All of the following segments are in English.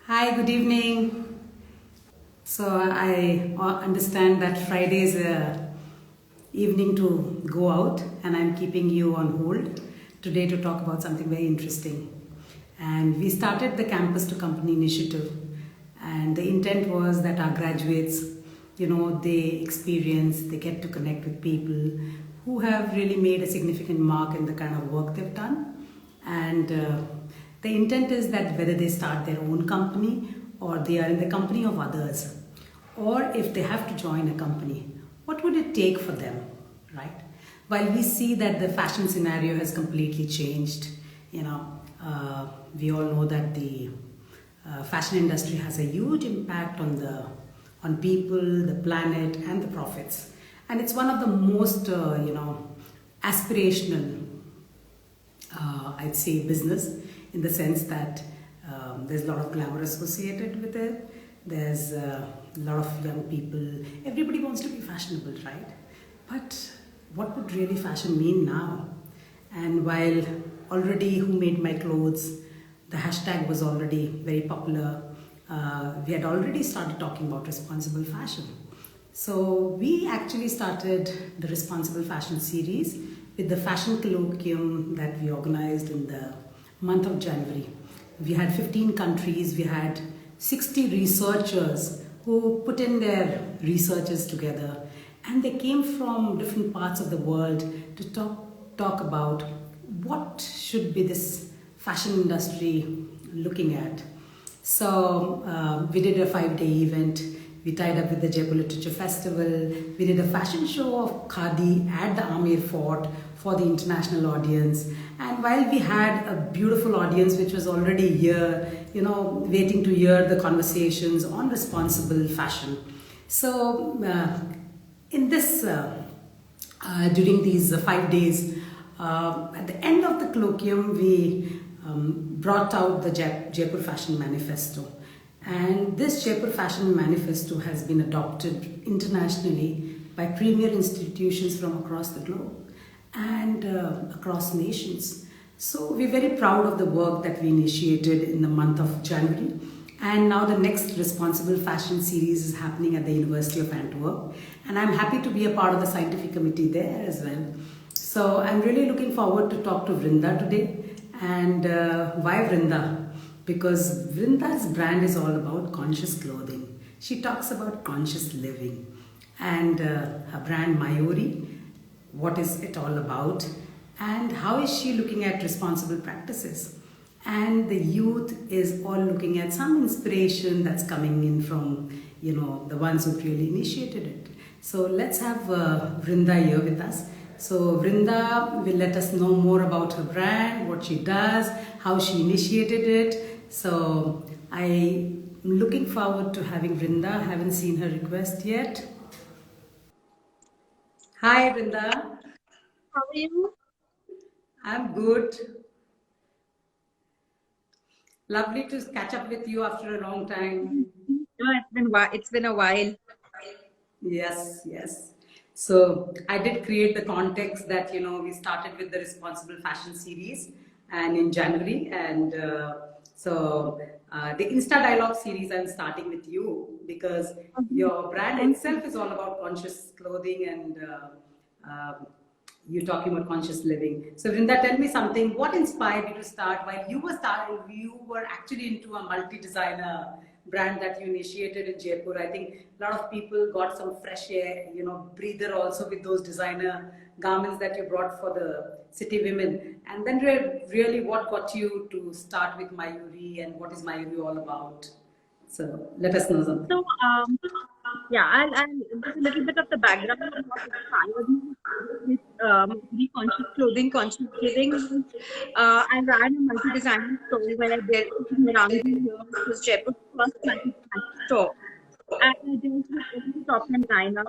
Hi, good evening. So I understand that Friday is a evening to go out, and I'm keeping you on hold today to talk about something very interesting. And we started the Campus to Company initiative, and the intent was that our graduates, they get to connect with people who have really made a significant mark in the kind of work they've done. And the intent is that whether they start their own company or they are in the company of others, or if they have to join a company, what would it take for them, right? While we see that the fashion scenario has completely changed, we all know that the fashion industry has a huge impact on people, the planet, and the profits, and it's one of the most aspirational, I'd say, business, in the sense that there's a lot of glamour associated with it. There's a lot of young people. Everybody wants to be fashionable, right? But what would really fashion mean now? And while already Who Made My Clothes, the hashtag was already very popular, we had already started talking about responsible fashion. So we actually started the Responsible Fashion series with the fashion colloquium that we organized in the month of January. We had 15 countries, we had 60 researchers who put in their researches together, and they came from different parts of the world to talk about what should be this fashion industry looking at. So we did a 5-day event. We tied up with the Jaipur Literature Festival. We did a fashion show of Khadi at the Amer Fort for the international audience. And while we had a beautiful audience which was already here, waiting to hear the conversations on responsible fashion. So in this, during these 5 days, at the end of the colloquium, we brought out the Jaipur Fashion Manifesto. And this Jaipur Fashion Manifesto has been adopted internationally by premier institutions from across the globe and across nations. So we're very proud of the work that we initiated in the month of January. And now the next Responsible Fashion series is happening at the University of Antwerp. And I'm happy to be a part of the scientific committee there as well. So I'm really looking forward to talk to Vrinda today. And why Vrinda? Because Vrinda's brand is all about conscious clothing. She talks about conscious living. And her brand Mayori, what is it all about? And how is she looking at responsible practices? And the youth is all looking at some inspiration that's coming in from, the ones who really initiated it. So let's have Vrinda here with us. So Vrinda will let us know more about her brand, what she does, how she initiated it. So I'm looking forward to having Vrinda. I haven't seen her request yet. Hi Vrinda, How are you? I'm good. Lovely to catch up with you after a long time. It's been a while. Yes, yes. So I did create the context that we started with the responsible fashion series, and in January, and the Insta Dialogue series I'm starting with you because your brand itself is all about conscious clothing and you talking about conscious living. So Vrinda, tell me something. What inspired you to start? While you were starting, you were actually into a multi-designer brand that you initiated in Jaipur. I think a lot of people got some fresh air, breather also with those designer garments that you brought for the city women. And then really what got you to start with Mayuri, and what is Mayuri all about? So let us know So, something. yeah, I'll give a little bit of the background of what inspired me with the conscious clothing, conscious living. I ran a multi-designer store where there around the years was Jaipur's first multi-designer store. And I dealt with every top and lineup.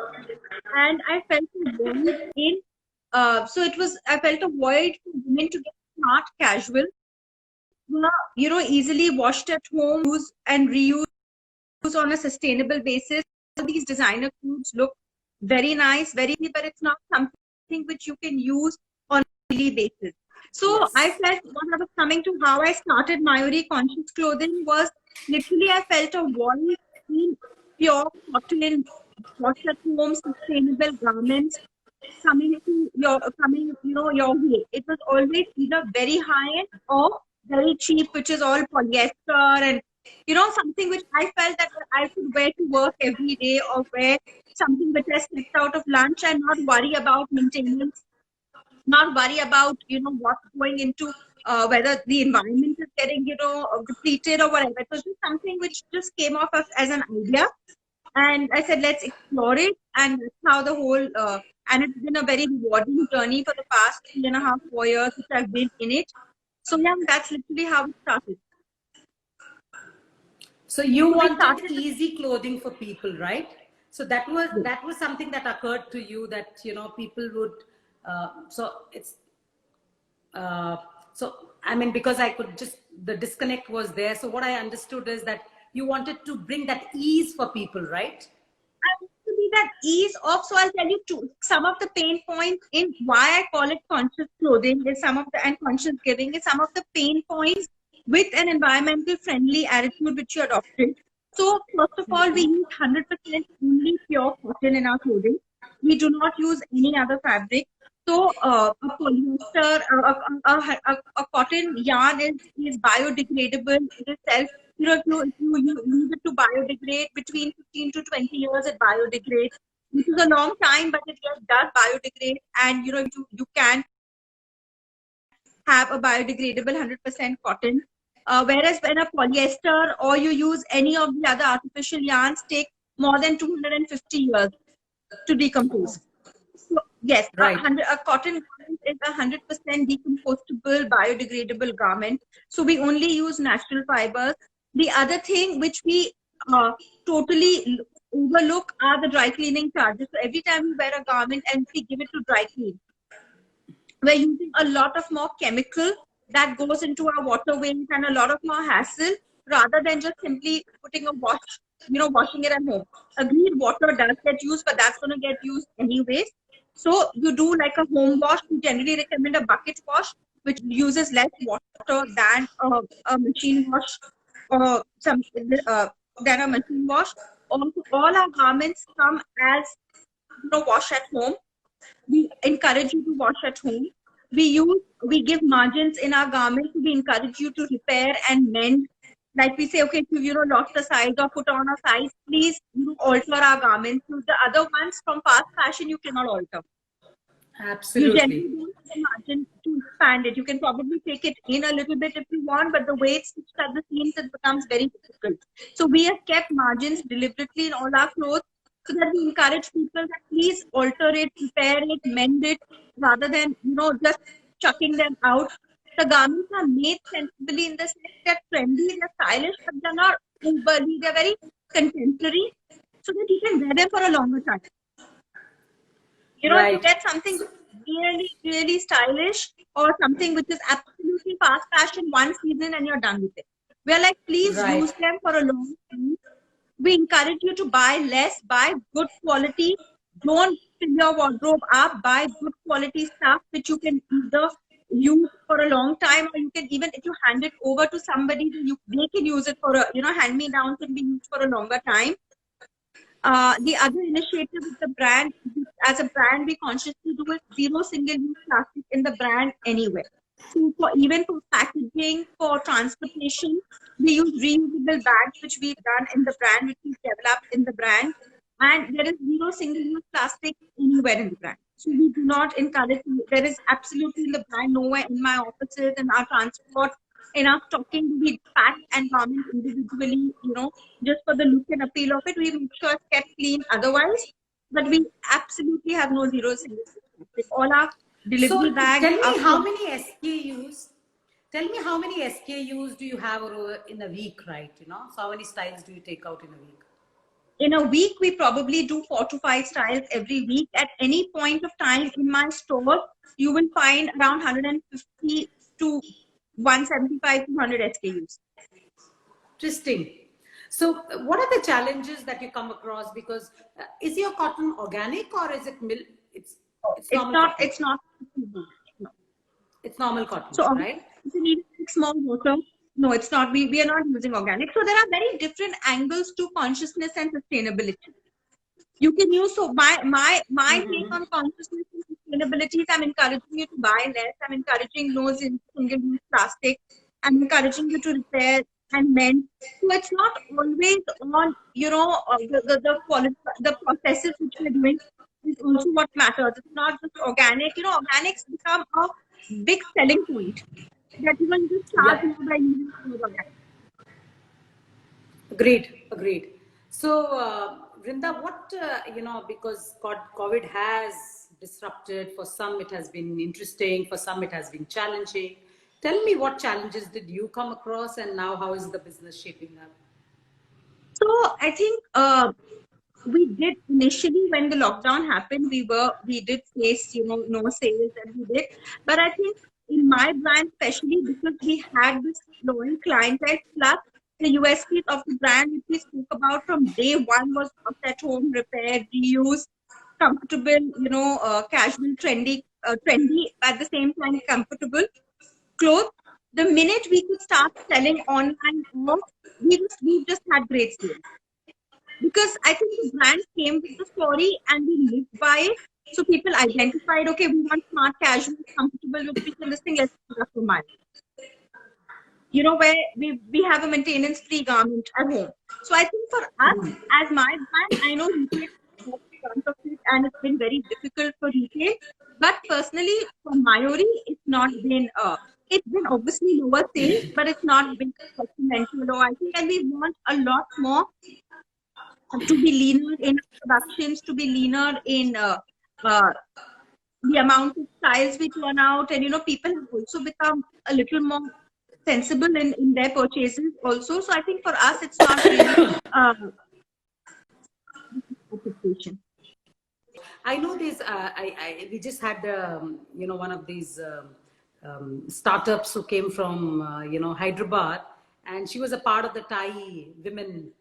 And I felt a void in, I felt a void for women to get smart casual, easily washed at home, use and reuse on a sustainable basis. These designer clothes look very nice, but it's not something which you can use on a daily basis. So I Yes. felt what I was coming to how I started Mayuri Conscious Clothing was Literally, I felt a void in pure cotton, wash at home, sustainable garments coming, your way. It was always either very high end or very cheap, which is all polyester and something which I felt that I could wear to work every day or wear something which I stepped out of lunch and not worry about maintenance, not worry about what's going into whether the environment is getting depleted or whatever. It was just something which just came off as an idea, and I said let's explore it, and that's how the whole and it's been a very rewarding journey for the past 3.5 4 years which I've been in it. So yeah, that's literally how it started. So you So we wanted started easy clothing for people, right? So that was something that occurred to you, that people would. So it's uh, so I mean, because I could just, the disconnect was there. So what I understood is that you wanted to bring that ease for people, right? actually that ease of, so I'll tell you some of the pain points in why I call it conscious clothing is some of the, and conscious giving is some of the pain points with an environmental friendly attitude which you adopted. So first of all, we use 100% only pure cotton in our clothing. We do not use any other fabric. So a polyester, a cotton yarn is biodegradable. It is if you use it to biodegrade between 15 to 20 years, it biodegrades, which is a long time, but it just does biodegrade. And you can have a biodegradable 100% cotton. Whereas when a polyester or you use any of the other artificial yarns take more than 250 years to decompose. So yes, Right. a cotton garment is 100% decomposable, biodegradable garment. So we only use natural fibers. The other thing which we totally overlook are the dry cleaning charges. So every time we wear a garment and we give it to dry clean, we're using a lot of more chemical that goes into our waterways and a lot of more hassle rather than just simply putting a wash, washing it at home. Agreed, water does get used, but that's going to get used anyways. So you do like a home wash. We generally recommend a bucket wash, which uses less water than a machine wash or than a machine wash. Also, all our garments come as wash at home. We encourage you to wash at home. We give margins in our garments. We encourage you to repair and mend. Like we say, okay, if you lost a size or put on a size, please alter our garments. So the other ones from fast fashion you cannot alter. You generally Absolutely. don't have a margin to expand it. You can probably take it in a little bit if you want, but the way it's stitched at the seams, it becomes very difficult. So we have kept margins deliberately in all our clothes so that we encourage people that please alter it, repair it, mend it, rather than just chucking them out. The garments are made sensibly in the sense they're trendy, they're stylish, but they're not overly. They're very contemporary, so that you can wear them for a longer time. If you get something really, really stylish or something which is absolutely fast fashion one season and you're done with it. We're like, please use them for a long time. We encourage you to buy less, buy good quality. Don't fill your wardrobe up, buy good quality stuff which you can either use for a long time, or you can, even if you hand it over to somebody, they can use it for hand me down can be used for a longer time. The other initiative with the brand, as a brand, we consciously do is zero single-use plastic in the brand anywhere. So even for packaging, for transportation, we use reusable bags, which we've done in the brand, which we've developed in the brand. And there is zero single-use plastic anywhere in the brand. So we do not encourage, there is absolutely in the brand nowhere in my offices, in our transport, in our stocking, we pack and garment individually, just for the look and appeal of it. We make sure it's kept clean otherwise, but we absolutely have no zero single use. All our delivery bags. Tell me how many SKUs. Tell me how many SKUs do you have in a week, right? So how many styles do you take out in a week? In a week, we probably do 4 to 5 styles every week. At any point of time in my store, you will find around 150 to 175 to 100 SKUs. Interesting. So what are the challenges that you come across? Because is your cotton organic or is it it's normal cotton? It's not. It's normal cotton, so right? You need small water. No, it's not. We are not using organic. So there are very different angles to consciousness and sustainability. You can use, so my take on consciousness and sustainability is, I'm encouraging you to buy less. I'm encouraging no single-use plastic. I'm encouraging you to repair and mend. So it's not always on, the quality, the processes which we're doing is also what matters. It's not just organic. Organics become a big selling point that you can just charge Yeah. more by using more organic. Agreed, agreed. So, Vrinda, what, because COVID has disrupted, for some it has been interesting, for some it has been challenging. Tell me, what challenges did you come across, and now how is the business shaping up? So I think we did initially, when the lockdown happened, we did face, no sales, and we did. But I think in my brand, especially because we had this loyal clientele, plus the USPs of the brand which we spoke about from day one was at home, repair, reuse, comfortable, casual, trendy, at the same time comfortable clothes. The minute we could start selling online, we just had great sales, because I think the brand came with the story and we lived by it. So people identified, okay, we want smart, casual, comfortable, which we can this thing, let's put up for money. Where we have a maintenance free garment at home. So I think for us, as my brand, I know retail is not in front of it and it's been very difficult for retail. But personally, for Mayori, it's been obviously lower sales, but it's not been detrimental. Low, I think, and we want a lot more to be leaner in productions, to be leaner in uh, the amount of styles we turn out. And, people have also become a little more sensible in their purchases also. So I think for us, it's not really a situation. I know this. We just had one of these startups who came from Hyderabad, and she was a part of the Thai women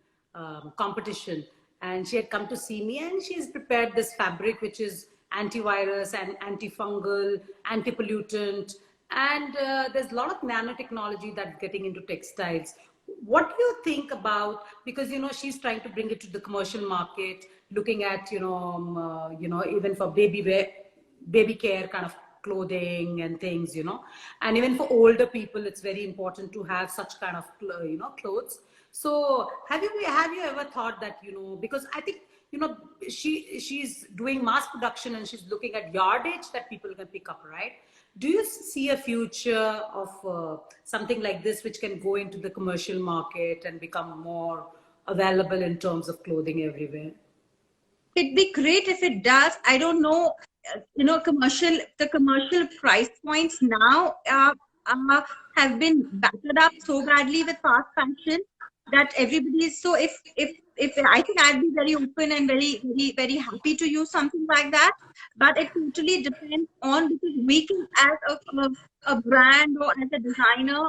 competition, and she had come to see me, and she's prepared this fabric which is antivirus and antifungal, anti-pollutant, and there's a lot of nanotechnology that's getting into textiles. What do you think about, because she's trying to bring it to the commercial market, looking at even for baby care kind of clothing and things, and even for older people it's very important to have such kind of clothes. So have you ever thought that, because I think she's doing mass production and she's looking at yardage that people can pick up, right? Do you see a future of something like this which can go into the commercial market and become more available in terms of clothing everywhere? It'd be great if it does. I don't know, the commercial price points now have been battered up so badly with fast fashion that everybody is. So if I think I'd be very open and very, very, very happy to use something like that. But it totally depends on, because we can, as a brand or as a designer,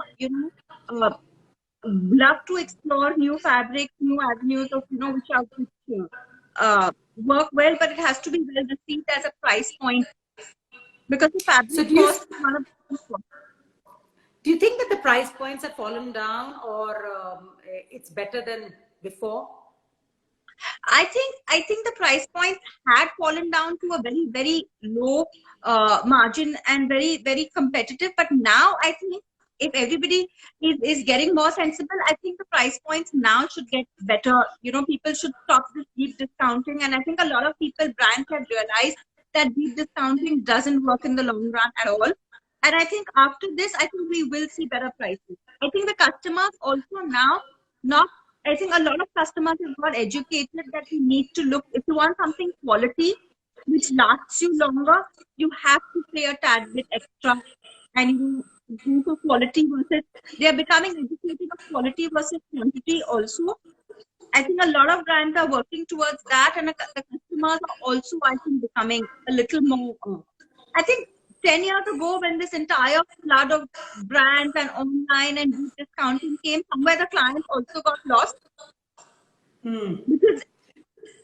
love to explore new fabrics, new avenues of, which are work well, but it has to be well received as a price point, because the So fabric cost is one of the costs. do you think that the price points have fallen down, or it's better than before? I think the price point had fallen down to a very, very low margin and very, very competitive. But now I think if everybody is getting more sensible, I think the price points now should get better. People should stop this deep discounting. And I think a lot of brands have realized that deep discounting doesn't work in the long run at all. And I think after this, I think we will see better prices. I think the customers also now, not I think a lot of customers have got educated that you need to look, if you want something quality which lasts you longer, you have to pay a tad bit extra. And go for quality versus, they are becoming educated of quality versus quantity also. I think a lot of brands are working towards that, and the customers are also, I think, becoming a little more. I think 10 years ago, when this entire flood of brands and online and deep discounting came, somewhere the clients also got lost, because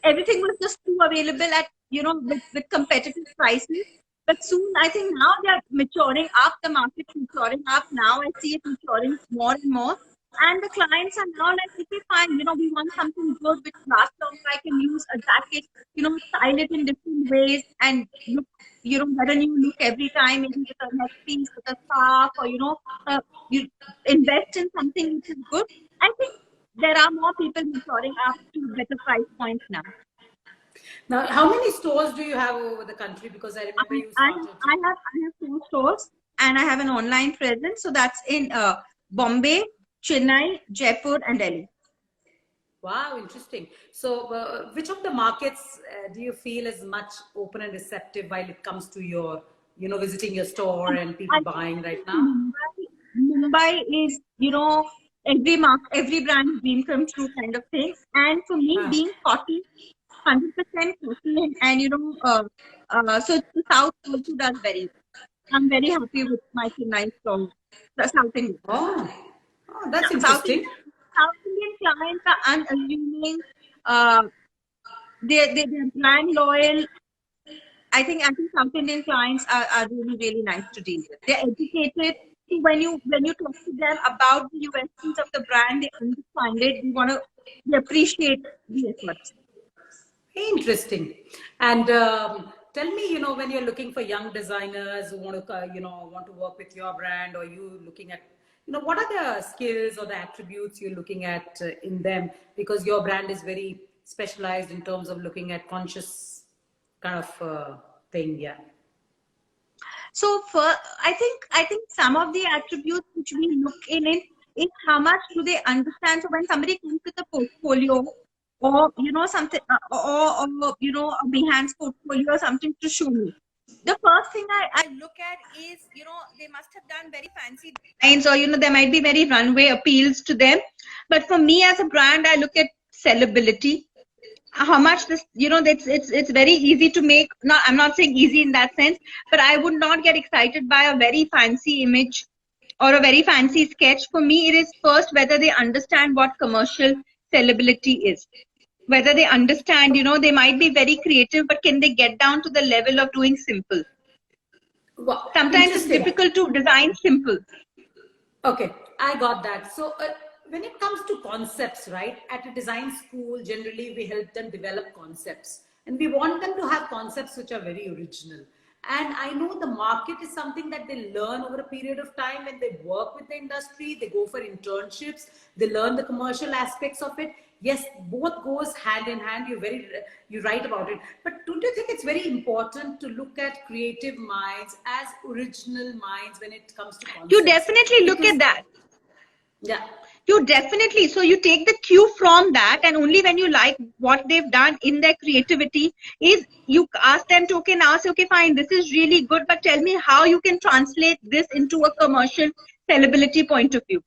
everything was just too available at, with competitive prices. But soon, I think now they're maturing up. The market's maturing up. Now I see it maturing more and more. And the clients are now like, okay, fine, we want something good which lasts longer. I can use a jacket, style it in different ways and look, get a new look every time, maybe with a headpiece, with a scarf, or, you invest in something which is good. I think there are more people maturing up to better price points now. Now, how many stores do you have over the country? Because I remember you started. I have 4 stores and I have an online presence. So that's in Bombay, Chennai, Jaipur, and Delhi. Wow, interesting. So, which of the markets do you feel is much open and receptive while it comes to your, visiting your store and people buying right now? Mumbai is, every brand dream come true kind of thing. And for me, being 100% cotton, and so the South also does very well. I'm very happy with my Chennai store, the South Indian. Oh, that's interesting. South Indian clients are unassuming. They're brand loyal. I think South Indian clients are really, really nice to deal with. They're educated. When you talk to them about the USPs of the brand, they understand it. They appreciate the efforts. Interesting. And tell me, when you're looking for young designers who want to work with your brand, or you looking at, what are the skills or the attributes you're looking at in them? Because your brand is very specialized in terms of looking at conscious kind of thing. Yeah. So I think some of the attributes which we look in it is how much do they understand. So when somebody comes with a portfolio, or something, or a Behance portfolio or something to show me, the first thing I look at is, they must have done very fancy designs, or there might be very runway appeals to them. But for me as a brand, I look at sellability. How much this, it's very easy to make. Not, I'm not saying easy in that sense, but I would not get excited by a very fancy image or a very fancy sketch. For me, it is first whether they understand what commercial sellability is. Whether they understand, they might be very creative, but can they get down to the level of doing simple? Well, sometimes it's difficult to design simple. Okay, I got that. So when it comes to concepts, right, at a design school, generally we help them develop concepts, and we want them to have concepts which are very original. And I know the market is something that they learn over a period of time when they work with the industry, they go for internships, they learn the commercial aspects of it. Yes, both goes hand in hand. You're right about it. But don't you think it's very important to look at creative minds as original minds when it comes to concepts? You definitely look at that. Yeah. You definitely, so you take the cue from that, and only when you like what they've done in their creativity is you ask them to, okay, now say, okay, fine, this is really good, but tell me how you can translate this into a commercial sellability point of view.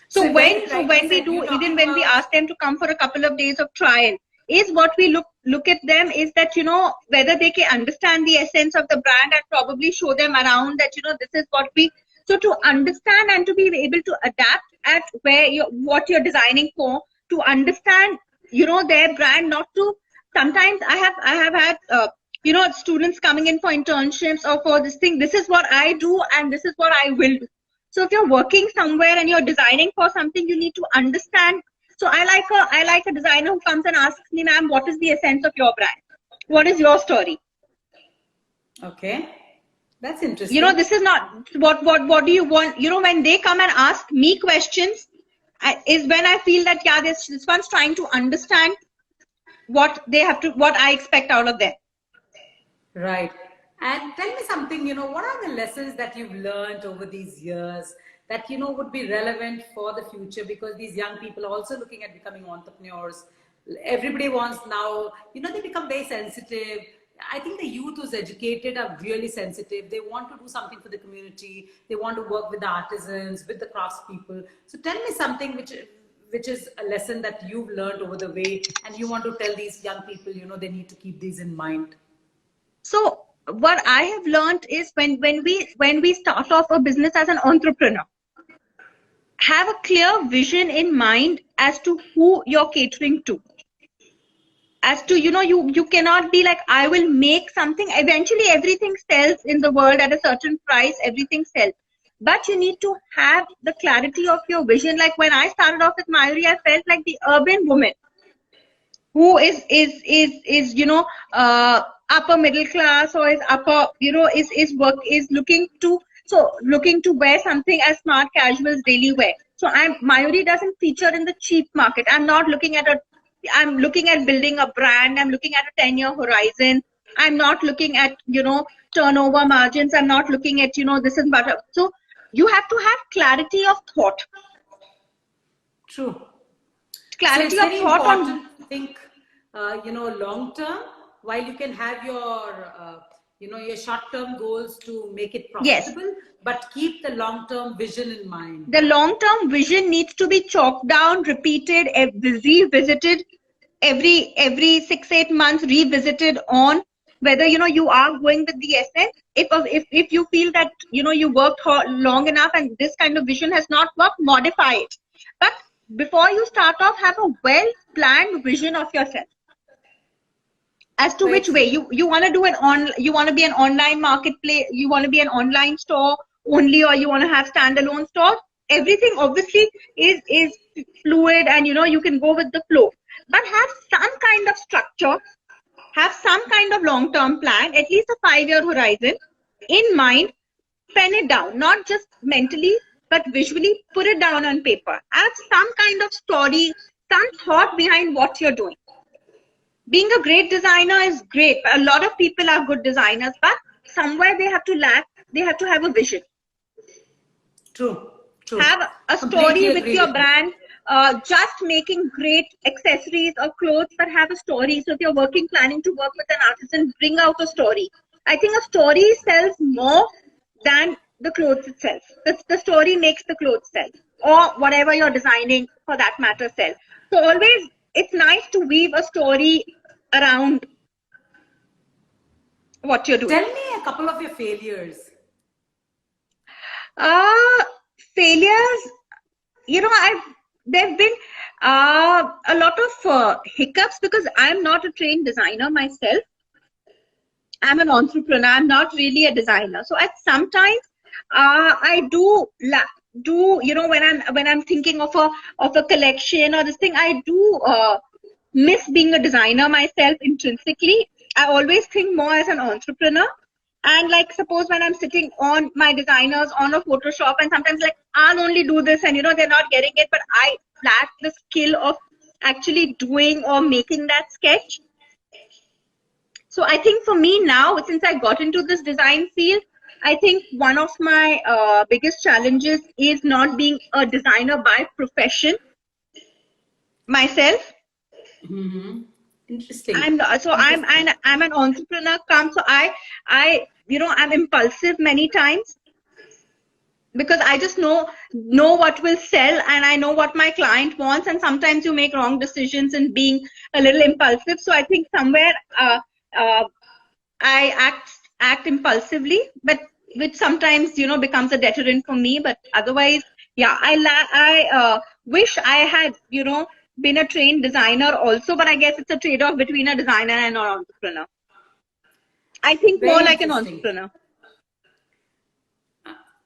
So when we ask them to come for a couple of days of trial, is what we look at them is that, whether they can understand the essence of the brand, and probably show them around that, this is what we. So to understand and to be able to adapt at what you're designing for, to understand, their brand, not to, sometimes I have had, students coming in for internships or for this thing, this is what I do and this is what I will do. So if you're working somewhere and you're designing for something, you need to understand. So I like a designer who comes and asks me, ma'am, what is the essence of your brand? What is your story? Okay. That's interesting. This is not what do you want? When they come and ask me questions, is when I feel that, yeah, this one's trying to understand what I expect out of them. Right. And tell me something, what are the lessons that you've learned over these years that, would be relevant for the future? Because these young people are also looking at becoming entrepreneurs. Everybody wants now, they become very sensitive. I think the youth who's educated are really sensitive. They want to do something for the community. They want to work with the artisans, with the craftspeople. So tell me something which is a lesson that you've learned over the way, and you want to tell these young people, they need to keep these in mind. So what I have learned is when we start off a business as an entrepreneur, have a clear vision in mind as to who you're catering to. as to, you cannot be like, I will make something. Eventually everything sells in the world at a certain price, everything sells, but you need to have the clarity of your vision. Like when I started off with Mayori, I felt like the urban woman who is upper middle class, or is upper, is looking to, looking to wear something as smart casuals daily wear. So Mayuri doesn't feature in the cheap market. I'm looking at building a brand. I'm looking at a 10-year horizon. I'm not looking at, turnover margins. I'm not looking at, this is butter. So you have to have clarity of thought. True. Clarity so of it's very thought important on, to think, long term, while you can have your, your short term goals to make it yes, profitable, but keep the long term vision in mind. the long term vision needs to be chalked down, repeated, revisited every 6-8 months, revisited on whether, you are going with the essence. If you feel that, you worked long enough and this kind of vision has not worked, modify it. But before you start off, have a well planned vision of yourself as to which way you want to do you want to be an online marketplace, you want to be an online store only, or you want to have standalone stores. Everything obviously is fluid, and you can go with the flow, but have some kind of structure, have some kind of long term plan, at least a 5-year horizon in mind. Pen it down, not just mentally but visually. Put it down on paper. Have some kind of story, some thought behind what you're doing. Being a great designer is great. A lot of people are good designers, but somewhere they have to have a vision. True. Have a story with your brand. Just making great accessories or clothes, but have a story. So if you're planning to work with an artisan, bring out a story. I think a story sells more than the clothes itself. The story makes the clothes sell, or whatever you're designing for that matter sell. So always, it's nice to weave a story around what you're doing. Tell me a couple of your failures. Failures, there've been a lot of hiccups, because I'm not a trained designer myself. I'm an entrepreneur. I'm not really a designer. So at sometimes I do when I'm thinking of a collection or this thing, I do miss being a designer myself intrinsically. I always think more as an entrepreneur. And like, suppose when I'm sitting on my designers on a Photoshop, and sometimes like, I'll only do this, and they're not getting it, but I lack the skill of actually doing or making that sketch. So I think for me now, since I got into this design field, I think one of my biggest challenges is not being a designer by profession myself. Mm-hmm. Interesting. I'm an entrepreneur. So I'm impulsive many times, because I just know what will sell, and I know what my client wants, and sometimes you make wrong decisions in being a little impulsive. So I think somewhere I act impulsively, but which sometimes becomes a deterrent for me. But otherwise, yeah, I wish I had been a trained designer also, but I guess it's a trade-off between a designer and an entrepreneur. I think more like an entrepreneur.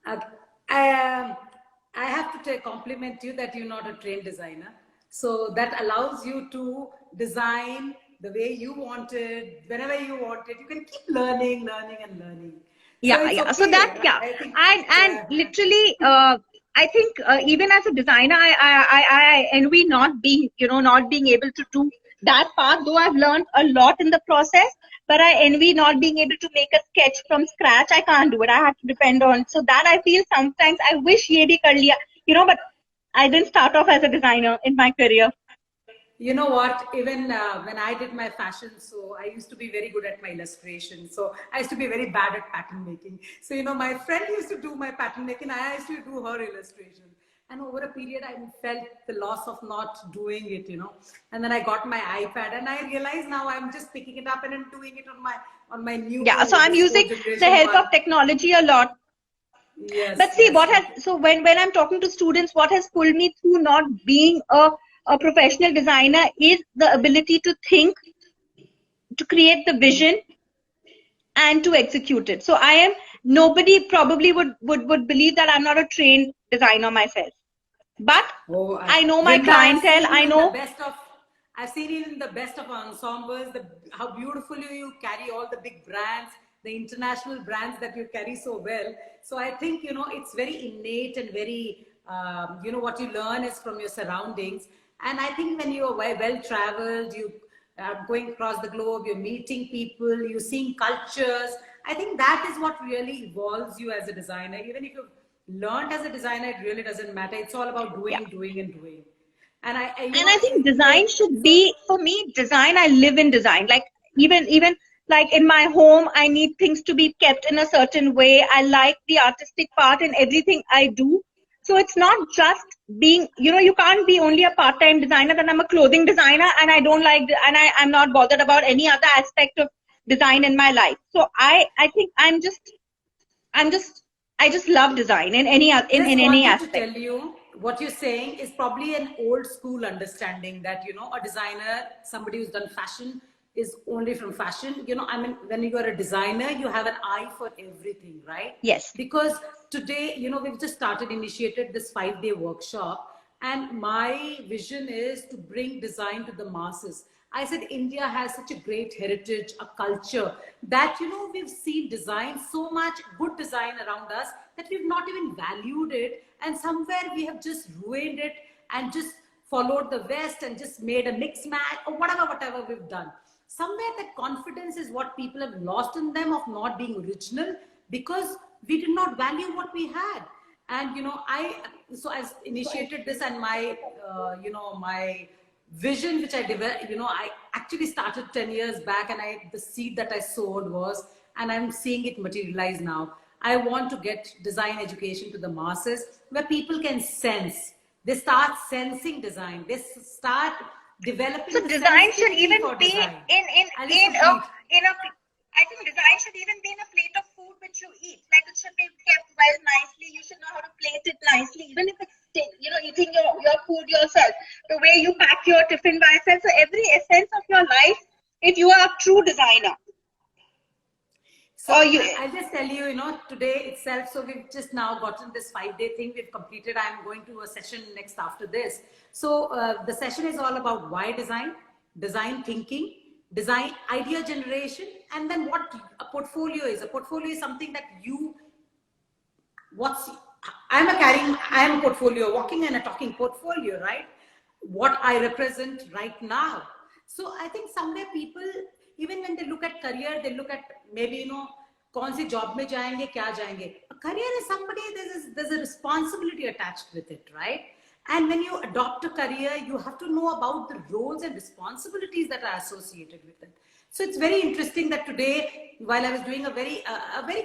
I have to compliment you that you're not a trained designer. So that allows you to design the way you want it, whenever you want it. You can keep learning. Yeah, so yeah. Okay. So that, yeah. And literally, I think even as a designer, I envy not being able to do that part, though I've learned a lot in the process. But I envy not being able to make a sketch from scratch. I can't do it. I have to depend on. So that I feel sometimes I wish ye bhi kar liya, but I didn't start off as a designer in my career. You know what? Even when I did my fashion, so I used to be very good at my illustration. So I used to be very bad at pattern making. So, my friend used to do my pattern making. I used to do her illustration. And over a period, I felt the loss of not doing it, And then I got my iPad, and I realize now I'm just picking it up and I'm doing it on my new. Yeah, so I'm using the help of technology a lot. Yes. But see, when I'm talking to students, what has pulled me through not being a professional designer is the ability to think to create the vision and to execute it. So nobody probably would believe that I'm not a trained designer myself. But I know my Vrinda, clientele. I know. I've seen you in the best of ensembles. How beautifully you carry all the big brands, the international brands that you carry so well. So I think it's very innate and very what you learn is from your surroundings. And I think when you are well traveled, you are going across the globe, you're meeting people, you're seeing cultures. I think that is what really evolves you as a designer. Even if you've learned as a designer, it really doesn't matter. It's all about doing, Yeah. doing, and doing. And I think design should be, for me, design, I live in design. Like even like in my home, I need things to be kept in a certain way. I like the artistic part in everything I do. So it's not just being, you can't be only a part-time designer, then I'm a clothing designer and I don't like, and I'm not bothered about any other aspect of design in my life. So I think I just love design in any to aspect. tell you what you're saying is probably an old school understanding that a designer, somebody who's done fashion, is only from fashion. I mean, when you are a designer, you have an eye for everything, right? Yes. Because today, we've just initiated this 5-day workshop, and my vision is to bring design to the masses. I said India has such a great heritage, a culture that, we've seen design, so much good design around us that we've not even valued it. And somewhere we have just ruined it and just followed the West and just made a mix match or whatever we've done. Somewhere that confidence is what people have lost in them of not being original, because we did not value what we had. And, I initiated this, and my, my vision which I developed, I actually started 10 years back, and the seed that I sowed was, and I'm seeing it materialize now. I want to get design education to the masses where people can sense. They start sensing design. They start developing. So design should even be in a. I think design should even be in a plate of food which you eat. Like it should be kept well nicely. You should know how to plate it nicely, even if it's eating your food yourself. The way you pack your tiffin by yourself. So every essence of your life, if you are a true designer. So I'll just tell you, today itself, so we've just now gotten this 5-day thing we've completed. I'm going to a session next after this. So the session is all about why design thinking, design idea generation, and then what a portfolio is. A portfolio is something that I'm a portfolio, walking and a talking portfolio, right? What I represent right now. So I think somewhere people, even when they look at career, they look at maybe, kaun si job mein jayenge, kya jayenge. A career is somebody, there's a responsibility attached with it, right? And when you adopt a career, you have to know about the roles and responsibilities that are associated with it. So it's very interesting that today, while I was doing a very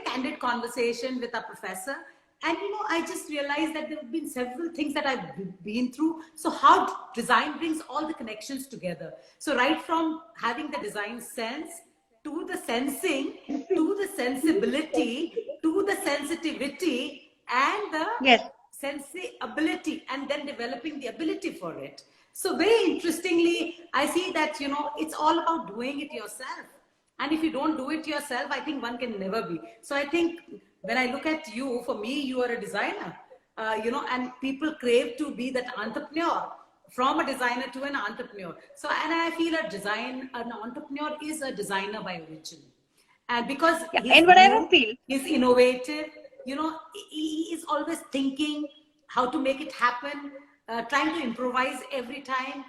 candid conversation with a professor, and I just realized that there have been several things that I've been through. So how design brings all the connections together. So right from having the design sense, to the sensing, to the sensibility, to the sensitivity, and the ability, and then developing the ability for it. So very interestingly, I see that, it's all about doing it yourself. And if you don't do it yourself, I think one can never be. So I think when I look at you, for me, you are a designer, and people crave to be that entrepreneur, from a designer to an entrepreneur. So, and I feel an entrepreneur is a designer by origin. And because he's innovative, he is always thinking how to make it happen, trying to improvise every time,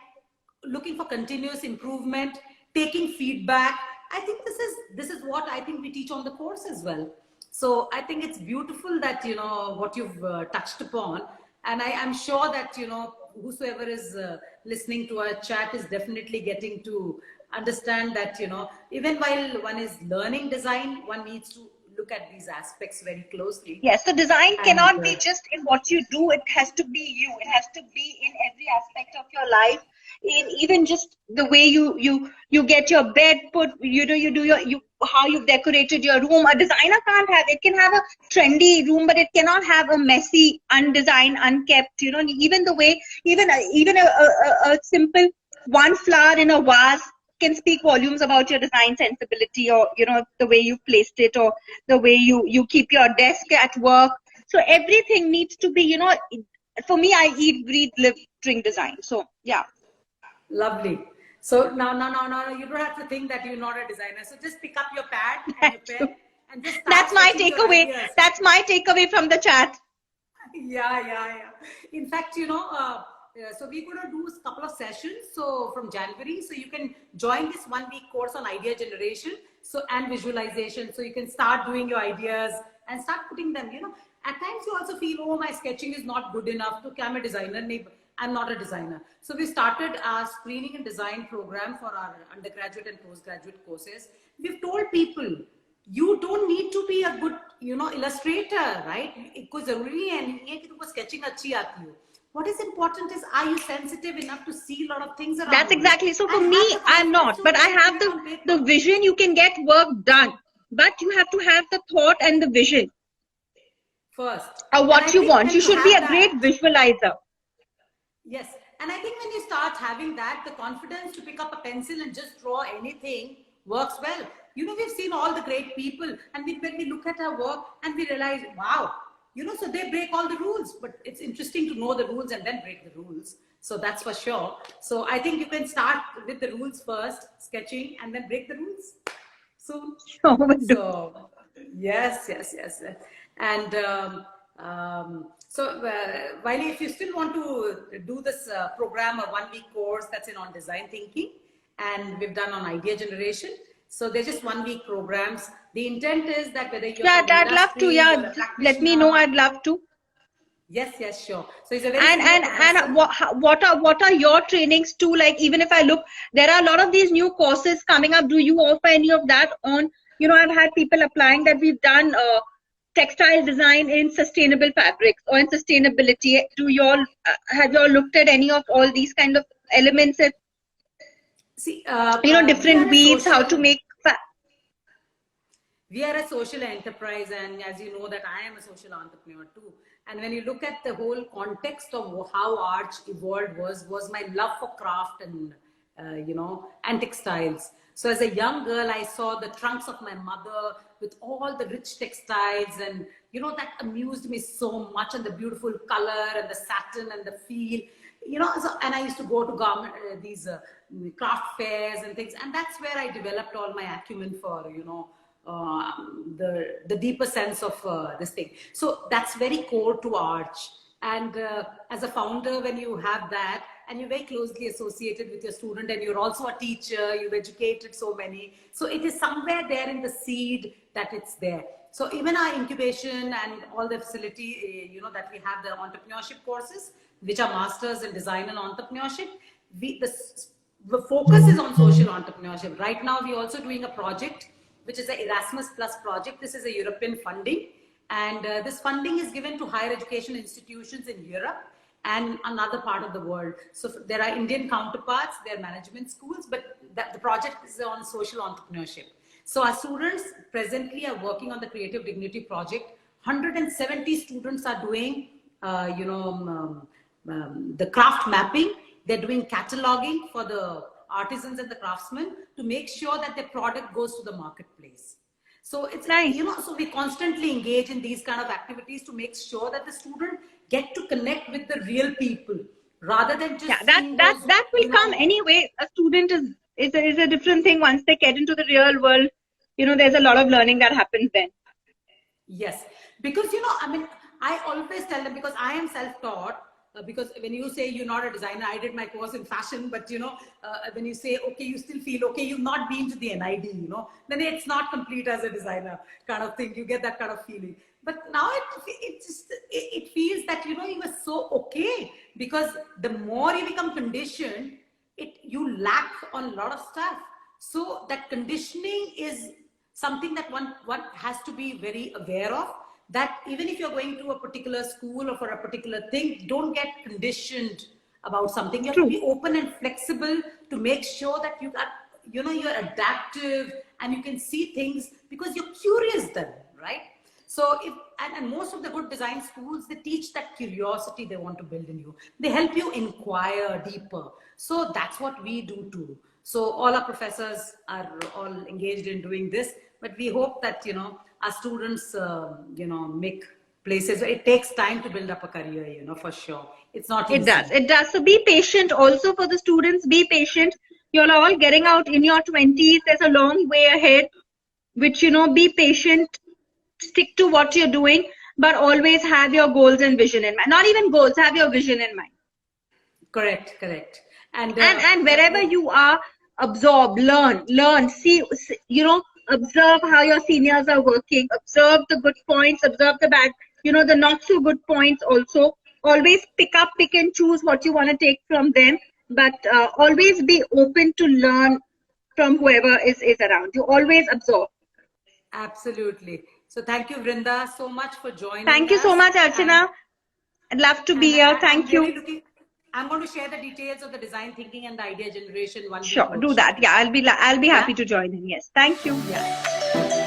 looking for continuous improvement, taking feedback. I think this is what I think we teach on the course as well. So I think it's beautiful that, what you've touched upon. And I am sure that, whosoever is listening to our chat is definitely getting to understand that, even while one is learning design, one needs to look at these aspects very closely. Yes, so design cannot be just in what you do. It has to be you. It has to be in every aspect of your life. In even just the way you get your bed put, how you've decorated your room. A designer can't have it. Can have a trendy room, but it cannot have a messy, undesigned, unkept. Even the way, even a simple one flower in a vase can speak volumes about your design sensibility, or the way you've placed it, or the way you keep your desk at work. So everything needs to be, for me, I eat, breathe, live, drink design. So yeah. Lovely. So now, you don't have to think that you're not a designer. So just pick up your pad and your pen and just start That's my sketching your takeaway. ideas. That's my takeaway from the chat. Yeah. In fact, so we're going to do a couple of sessions. So from January, so you can join this 1 week course on idea generation, and visualization. So you can start doing your ideas and start putting them. At times you also feel, oh, my sketching is not good enough to become a designer. I'm not a designer. So we started our screening and design program for our undergraduate and postgraduate courses. We've told people, you don't need to be a good, illustrator, right? Because sketching achhi aati ho. What is important is, are you sensitive enough to see a lot of things around? That's exactly. So for me, I'm not, but I have the vision. You can get work done, but you have to have the thought and the vision first, or what you want. You should be a great visualizer. Yes. And I think when you start having that, the confidence to pick up a pencil and just draw anything works well. We've seen all the great people, and when we look at our work and we realize, wow, so they break all the rules, but it's interesting to know the rules and then break the rules. So that's for sure. So I think you can start with the rules first, sketching, and then break the rules. So yes. And Wiley, if you still want to do this program, a 1 week course that's on design thinking, and we've done on idea generation. So they're just 1 week programs. The intent is that whether you're I'd love to. Yeah, let me know. I'd love to. Yes, sure. So it's a very and what are your trainings too? Like, even if I look, there are a lot of these new courses coming up. Do you offer any of that on? I've had people applying that we've done textile design in sustainable fabrics or in sustainability. Do you all have you all looked at any of all these kind of elements? See, different weaves, how to make. We are a social enterprise, and as you know that I am a social entrepreneur too. And when you look at the whole context of how Arch evolved was my love for craft and and textiles. So as a young girl, I saw the trunks of my mother with all the rich textiles, and that amused me so much, and the beautiful color and the satin and the feel. And I used to go to these craft fairs and things, and that's where I developed all my acumen for the deeper sense of this thing. So that's very core to Arch. And as a founder, when you have that, and you're very closely associated with your student, and you're also a teacher, you've educated so many. So it is somewhere there in the seed that it's there. So even our incubation and all the facility, that we have, the entrepreneurship courses, which are masters in design and entrepreneurship, the focus is on social entrepreneurship. Right now, we're also doing a project, which is the Erasmus Plus project. This is a European funding. And this funding is given to higher education institutions in Europe and another part of the world. So there are Indian counterparts, there are management schools, but the project is on social entrepreneurship. So our students presently are working on the Creative Dignity project. 170 students are doing, the craft mapping. They're doing cataloging for the artisans and the craftsmen to make sure that their product goes to the marketplace. So it's nice. So we constantly engage in these kind of activities to make sure that the student get to connect with the real people rather than just that will come anyway. A student is a different thing once they get into the real world. There's a lot of learning that happens then. Yes, because I always tell them, because I am self-taught. Because when you say you're not a designer, I did my course in fashion, but when you say, okay, you still feel, okay, you've not been to the NID, then it's not complete as a designer kind of thing. You get that kind of feeling. But now it feels that, you are so okay, because the more you become conditioned, you lack on a lot of stuff. So that conditioning is something that one has to be very aware of. That even if you're going to a particular school or for a particular thing, don't get conditioned about something. You have to be open and flexible to make sure that you're adaptive and you can see things because you're curious then, right? So and most of the good design schools, they teach that curiosity they want to build in you. They help you inquire deeper. So that's what we do too. So all our professors are all engaged in doing this, but we hope that, our students, make places. It takes time to build up a career, for sure. It's not It easy. does. It does. So be patient also for the students. Be patient. You're all getting out in your 20s. There's a long way ahead, which, be patient, stick to what you're doing, but always have your goals and vision in mind. Not even goals, have your vision in mind. Correct. And And wherever you are, absorb, learn, see, observe how your seniors are working, observe the good points, observe the bad, the not so good points also. Always pick and choose what you want to take from them, but always be open to learn from whoever is around you. Always absorb. absolutely. So thank you, Vrinda, so much for joining Thank you so us. much, Archana. I'd love to be here. I'm Thank really you. looking. I'm going to share the details of the design thinking and the idea generation 1 week Sure, do workshop. that. Yeah, I'll be happy Yeah? to join in. Yes, thank you. Yeah.